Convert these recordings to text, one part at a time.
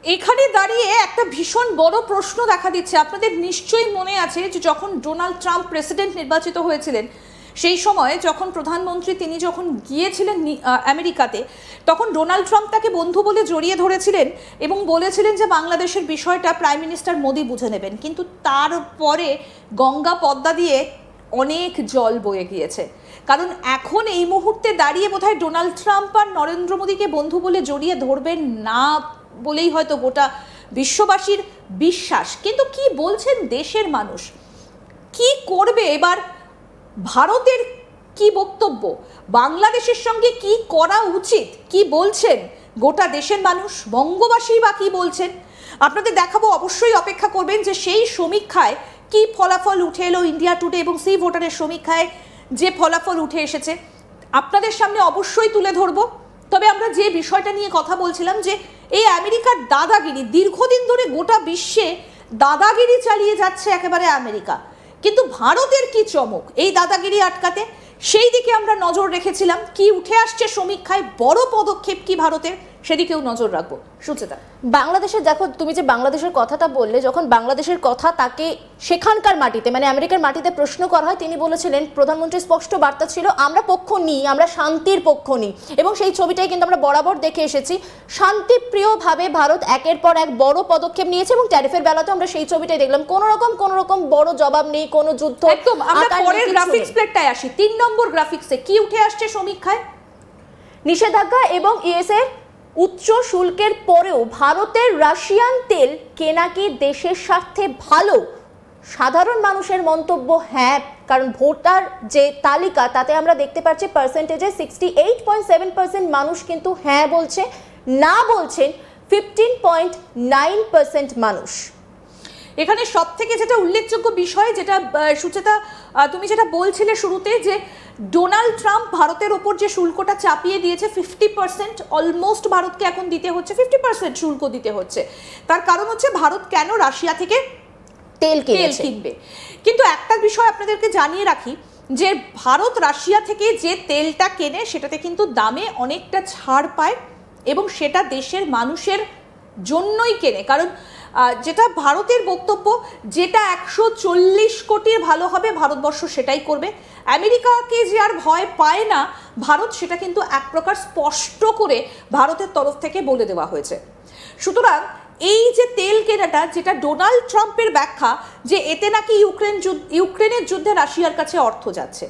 এখানে দাঁড়িয়ে একটা ভীষণ বড় প্রশ্ন দেখা দিচ্ছে। আপনাদের নিশ্চয়ই মনে আছে যে যখন ডোনাল্ড ট্রাম্প প্রেসিডেন্ট নির্বাচিত হয়েছিলেন, সেই সময় যখন প্রধানমন্ত্রী তিনি যখন গিয়েছিলেন আমেরিকাতে, তখন ডোনাল্ড ট্রাম্প তাকে বন্ধু বলে জড়িয়ে ধরেছিলেন এবং বলেছিলেন যে বাংলাদেশের বিষয়টা প্রাইম মিনিস্টার মোদি বুঝে নেবেন। কিন্তু তারপরে গঙ্গা পদ্মা দিয়ে অনেক জল বয়ে গিয়েছে। কারণ এখন এই মুহূর্তে দাঁড়িয়ে বোধহয় ডোনাল্ড ট্রাম্প আর নরেন্দ্র মোদীকে বন্ধু বলে জড়িয়ে ধরবেন না বলেই হয়তো গোটা বিশ্ববাসীর বিশ্বাস। কিন্তু কি বলছেন দেশের মানুষ, কি করবে এবার, ভারতের কি বক্তব্য, বাংলাদেশের সঙ্গে কি করা উচিত, কি বলছেন গোটা দেশের মানুষ, বঙ্গবাসী বা কি বলছেন, আপনাদের দেখাবো। অবশ্যই অপেক্ষা করবেন যে সেই সমীক্ষায় কি ফলাফল উঠে এলো, ইন্ডিয়া টুডে এবং সি ভোটারের সমীক্ষায় যে ফলাফল উঠে এসেছে আপনাদের সামনে অবশ্যই তুলে ধরবো। তবে আমরা যে বিষয়টা নিয়ে কথা বলছিলাম, যে এই আমেরিকার দাদাগিরি, দীর্ঘদিন ধরে গোটা বিশ্বে দাদাগিরি চালিয়ে যাচ্ছে একেবারে আমেরিকা, কিন্তু ভারতের কি চমক এই দাদাগিরি আটকাতে, সেই দিকে আমরা নজর রেখেছিলাম। কি উঠে আসছে সমীক্ষায়, বড় পদক্ষেপ কি ভারতের, সেদিকেও নজর রাখবো। সুচেতা, বাংলাদেশের দেখো, তুমি যে বাংলাদেশের কথাটা বললে, যখন বাংলাদেশের কথা তাকে সেখানকার মাটিতে মানে আমেরিকার মাটিতে প্রশ্ন করা হয়, তিনি বলেছিলেন, প্রধানমন্ত্রীর স্পষ্ট বার্তা ছিল, আমরা পক্ষ নিই, আমরা শান্তির পক্ষ নিই। এবং সেই ছবিটাই কিন্তু আমরা বরাবর দেখে এসেছি, শান্তিপ্রিয়ভাবে ভারত একের পর এক বড় পদক্ষেপ নিয়েছে। এবং ট্যারিফের বেলাতে আমরা সেই ছবিটাই দেখলাম, কোনো রকম বড় জবাব নেই, কোনো যুদ্ধ। একদম। আমরা পরের গ্রাফিক্স প্লেটটায় আসি, 3 নম্বর গ্রাফিক্সে কি উঠে আসছে সমীক্ষায়। নিষেধাজ্ঞা এবং ইউএস এর উচ্চ শুল্কের পরেও ভারতের রাশিয়ান তেল কেনা কি দেশের স্বার্থে ভালো? সাধারণ মানুষের মন্তব্য হ্যাঁ, কারণ ভোটার যে তালিকা তাতে আমরা দেখতে পাচ্ছি পার্সেন্টেজে 68.7% মানুষ কিন্তু হ্যাঁ বলছে, না বলছেন 15.9% মানুষ। এখানে সব থেকে যেটা উল্লেখযোগ্য বিষয়, যেটা সুচেতা তুমি যেটা বলছিলে শুরুতে, যে ডোনাল্ড ট্রাম্প ভারতের ওপর যে শুল্কটা চাপিয়ে দিয়েছে 50%, অলমোস্ট ভারতকে এখন দিতে হচ্ছে 50% শুল্ক দিতে হচ্ছে। তার কারণ হচ্ছে ভারত কেন রাশিয়া থেকে তেল কিনবে। কিন্তু একটা বিষয় আপনাদেরকে জানিয়ে রাখি, যে ভারত রাশিয়া থেকে যে তেলটা কেনে সেটাতে কিন্তু দামে অনেকটা ছাড় পায় এবং সেটা দেশের মানুষের জন্যই কেনে। কারণ যেটা ভারতের বক্তব্য, যেটা 140 কোটির ভালো হবে ভারতবর্ষ সেটাই করবে। আমেরিকাকে যে আর ভয় পায় না ভারত, সেটা কিন্তু এক প্রকার স্পষ্ট করে ভারতের তরফ থেকে বলে দেওয়া হয়েছে। সুতরাং এই যে তেল কেনাটা, যেটা ডোনাল্ড ট্রাম্পের ব্যাখ্যা যে এতে নাকি ইউক্রেনের যুদ্ধে রাশিয়ার কাছে অর্থ যাচ্ছে,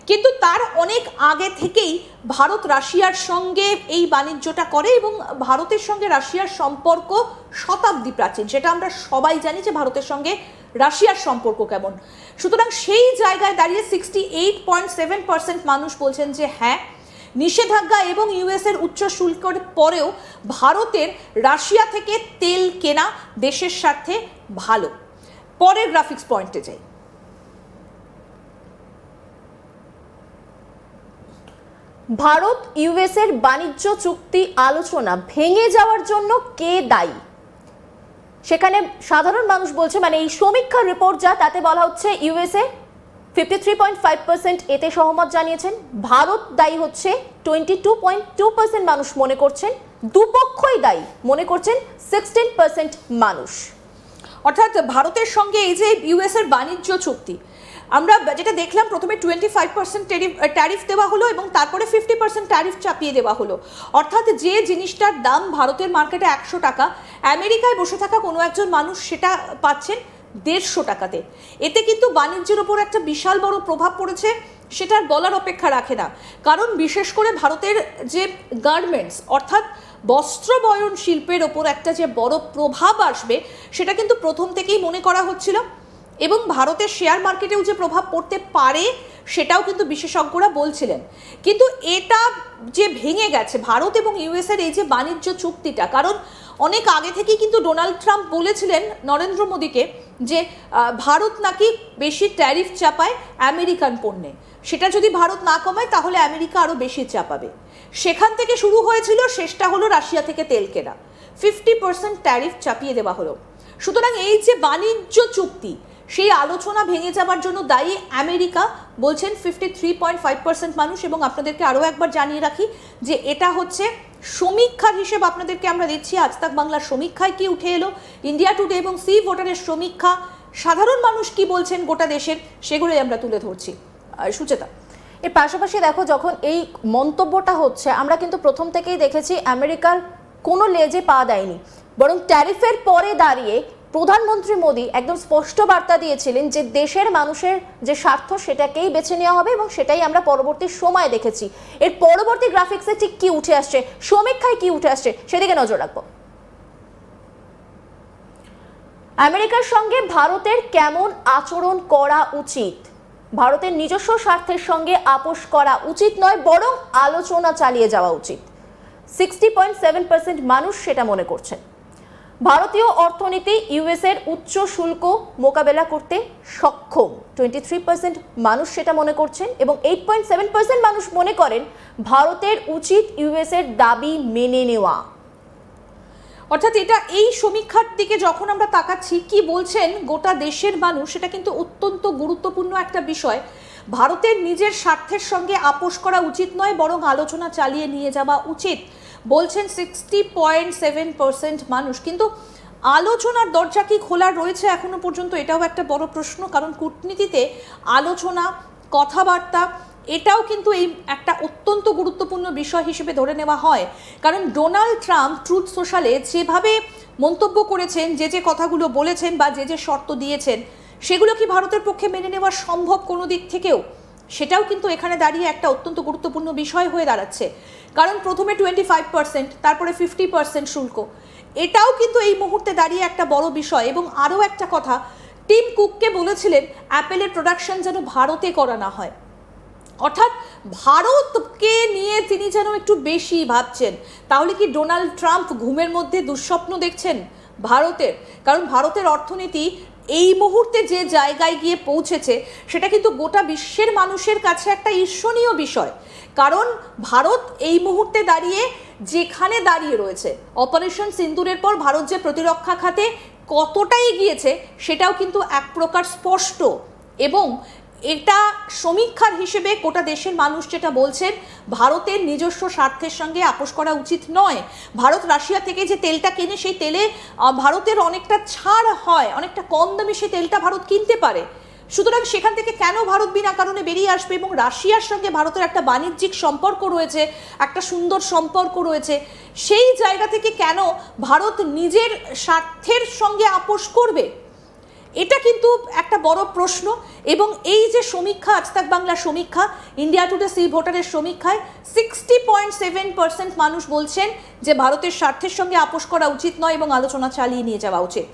কিন্তু তার অনেক আগে থেকেই ভারত রাশিয়ার সঙ্গে এই বাণিজ্যটা করে এবং ভারতের সঙ্গে রাশিয়ার সম্পর্ক শতাব্দী প্রাচীন, সেটা আমরা সবাই জানি যে ভারতের সঙ্গে রাশিয়ার সম্পর্ক কেমন। সুতরাং সেই জায়গায় দাঁড়িয়ে 68.7% মানুষ বলছেন যে হ্যাঁ, নিষেধাজ্ঞা এবং ইউএস এর উচ্চ শুল্কের পরেও ভারতের রাশিয়া থেকে তেল কেনা দেশের স্বার্থে ভালো। পরের গ্রাফিক্স পয়েন্টে যাই। ভারত ইউএস এর বাণিজ্য চুক্তি আলোচনা ভেঙে যাওয়ার জন্য কে দায়ী? সেখানে সাধারণ মানুষ বলছে, মানে এই সমীক্ষার রিপোর্ট যা, তাতে বলা হচ্ছে ইউএসএ 53.5% এতে সহমত জানিয়েছেন, ভারত দায়ী হচ্ছে 22.2% মানুষ মনে করছেন, দুপক্ষই দায়ী মনে করছেন 16% মানুষ। অর্থাৎ ভারতের সঙ্গে এই যে ইউএস এর বাণিজ্য চুক্তি, আমরা যেটা দেখলাম, প্রথমে 25% ট্যারিফ দেওয়া হলো এবং তারপরে 50% ট্যারিফ চাপিয়ে দেওয়া হলো। অর্থাৎ যে জিনিসটার দাম ভারতের মার্কেটে 100 টাকা, আমেরিকায় বসে থাকা কোনো একজন মানুষ সেটা পাচ্ছেন 150 টাকাতে। এতে কিন্তু বাণিজ্যের ওপর একটা বিশাল বড় প্রভাব পড়েছে, সেটার বলার অপেক্ষা রাখে না। কারণ বিশেষ করে ভারতের যে গার্মেন্টস অর্থাৎ বস্ত্র বয়ন শিল্পের ওপর একটা যে বড় প্রভাব আসবে, সেটা কিন্তু প্রথম থেকেই মনে করা হচ্ছিল এবং ভারতের শেয়ার মার্কেটেও যে প্রভাব পড়তে পারে সেটাও কিন্তু বিশেষজ্ঞরা বলছিলেন। কিন্তু এটা যে ভেঙে গেছে ভারত এবং ইউএসের এই যে বাণিজ্য চুক্তিটা, কারণ অনেক আগে থেকেই কিন্তু ডোনাল্ড ট্রাম্প বলেছিলেন নরেন্দ্র মোদীকে যে ভারত নাকি বেশি ট্যারিফ চাপায় আমেরিকান পণ্যে, সেটা যদি ভারত না কমায় তাহলে আমেরিকা আরও বেশি চাপাবে। সেখান থেকে শুরু হয়েছিল, শেষটা হলো রাশিয়া থেকে তেল কেনা, 50% ট্যারিফ চাপিয়ে দেওয়া হলো। সুতরাং এই যে বাণিজ্য চুক্তি, সেই আলোচনা ভেঙে যাবার জন্য দায়ী আমেরিকা বলছেন 53.5% মানুষ। এবং আপনাদেরকে আরও একবার জানিয়ে রাখি যে এটা হচ্ছে সমীক্ষার হিসেব আপনাদেরকে আমরা দিচ্ছি। আজ তাক বাংলার সমীক্ষায় কি উঠে এলো, ইন্ডিয়া টুডে এবং সি ভোটারের সমীক্ষা, সাধারণ মানুষ কি বলছেন গোটা দেশের, সেগুলোই আমরা তুলে ধরছি। সুচেতা, এর পাশাপাশি দেখো, যখন এই মন্তব্যটা হচ্ছে, আমরা কিন্তু প্রথম থেকেই দেখেছি আমেরিকার কোনো লেজে পা দেয়নি, বরং ট্যারিফের পরে দাঁড়িয়ে প্রধানমন্ত্রী মোদী একদম স্পষ্ট বার্তা দিয়েছিলেন যে দেশের মানুষের যে স্বার্থ সেটাকেই বেছে নেওয়া হবে, এবং সেটাই আমরা পরবর্তী সময় দেখেছি। এর পরবর্তী গ্রাফিক্সে ঠিক কি উঠে আসছে, সমীক্ষায় কি উঠে আসছে, সেদিকে নজর রাখবো। আমেরিকার সঙ্গে ভারতের কেমন আচরণ করা উচিত? ভারতের নিজস্ব স্বার্থের সঙ্গে আপোষ করা উচিত নয়, বরং আলোচনা চালিয়ে যাওয়া উচিত। 60.7% মানুষ সেটা মনে করছেন। ভারতীয় অর্থনীতি ইউএস এর উচ্চ শুল্ক মোকাবেলা করতে সক্ষম, 23% মানুষ সেটা মনে করছেন, এবং 8.7% মানুষ মনে করেন ভারতের উচিত ইউএস এর দাবি মেনে নেওয়া। অর্থাৎ এটা এই সমীক্ষার দিকে যখন আমরা তাকাচ্ছি, কি বলছেন গোটা দেশের মানুষ, সেটা কিন্তু অত্যন্ত গুরুত্বপূর্ণ একটা বিষয়। ভারতের নিজের স্বার্থের সঙ্গে আপোষ করা উচিত নয়, বরং আলোচনা চালিয়ে নিয়ে যাওয়া উচিত বলছেন 60.7% মানুষ। কিন্তু আলোচনার দরজা কি খোলা রয়েছে এখনো পর্যন্ত, এটাও একটা বড় প্রশ্ন। কারণ কূটনীতিতে আলোচনা, কথাবার্তা, এটাও কিন্তু এই একটা অত্যন্ত গুরুত্বপূর্ণ বিষয় হিসেবে ধরে নেওয়া হয়। কারণ ডোনাল্ড ট্রাম্প ট্রুথ সোশ্যালে যেভাবে মন্তব্য করেছেন, যে যে কথাগুলো বলেছেন বা যে যে শর্ত দিয়েছেন, সেগুলো কি ভারতের পক্ষে মেনে নেওয়া সম্ভব কোনো দিক থেকেও, সেটাও কিন্তু এখানে দাঁড়িয়ে একটা অত্যন্ত গুরুত্বপূর্ণ বিষয় হয়ে দাঁড়াচ্ছে। কারণ প্রথমে 25%, তারপরে 50% শুল্ক, এটাও কিন্তু এই মুহূর্তে দাঁড়িয়ে একটা বড় বিষয়। এবং আরও একটা কথা, টিম কুককে বলেছিলেন অ্যাপেলের প্রোডাকশন যেন ভারতে করা না হয়। অর্থাৎ ভারতকে নিয়ে তিনি যেন একটু বেশি ভাবছেন। তাহলে কি ডোনাল্ড ট্রাম্প ঘুমের মধ্যে দুঃস্বপ্ন দেখছেন ভারতের? কারণ ভারতের অর্থনীতি এই মুহূর্তে যে জায়গায় গিয়ে পৌঁছেছে, সেটা কিন্তু গোটা বিশ্বের মানুষের কাছে একটা ঈর্ষণীয় বিষয়। কারণ ভারত এই মুহূর্তে দাঁড়িয়ে যেখানে দাঁড়িয়ে রয়েছে, অপারেশন সিন্দুরের পর ভারত যে প্রতিরক্ষা খাতে কতটা এগিয়েছে, সেটাও কিন্তু এক প্রকার স্পষ্ট। এবং এটা সমীক্ষার হিসেবে গোটা দেশের মানুষ যেটা বলছেন, ভারতের নিজস্ব স্বার্থের সঙ্গে আপোষ করা উচিত নয়। ভারত রাশিয়া থেকে যে তেলটা কেনে, সেই তেলে ভারতের অনেকটা ছাড় হয়, অনেকটা কম দামে সেই তেলটা ভারত কিনতে পারে। সুতরাং সেখান থেকে কেন ভারত বিনা কারণে বেরিয়ে আসবে? এবং রাশিয়ার সঙ্গে ভারতের একটা বাণিজ্যিক সম্পর্ক রয়েছে, একটা সুন্দর সম্পর্ক রয়েছে, সেই জায়গা থেকে কেন ভারত নিজের স্বার্থের সঙ্গে আপোষ করবে? এটা কিন্তু একটা বড় প্রশ্ন। এবং এই যে সমীক্ষা, আজ তাক বাংলার সমীক্ষা, ইন্ডিয়া টুডে সি ভোটারের সমীক্ষায় 60.7% মানুষ বলছেন যে ভারতের স্বার্থের সঙ্গে আপোষ করা উচিত নয় এবং আলোচনা চালিয়ে নিয়ে যাওয়া উচিত।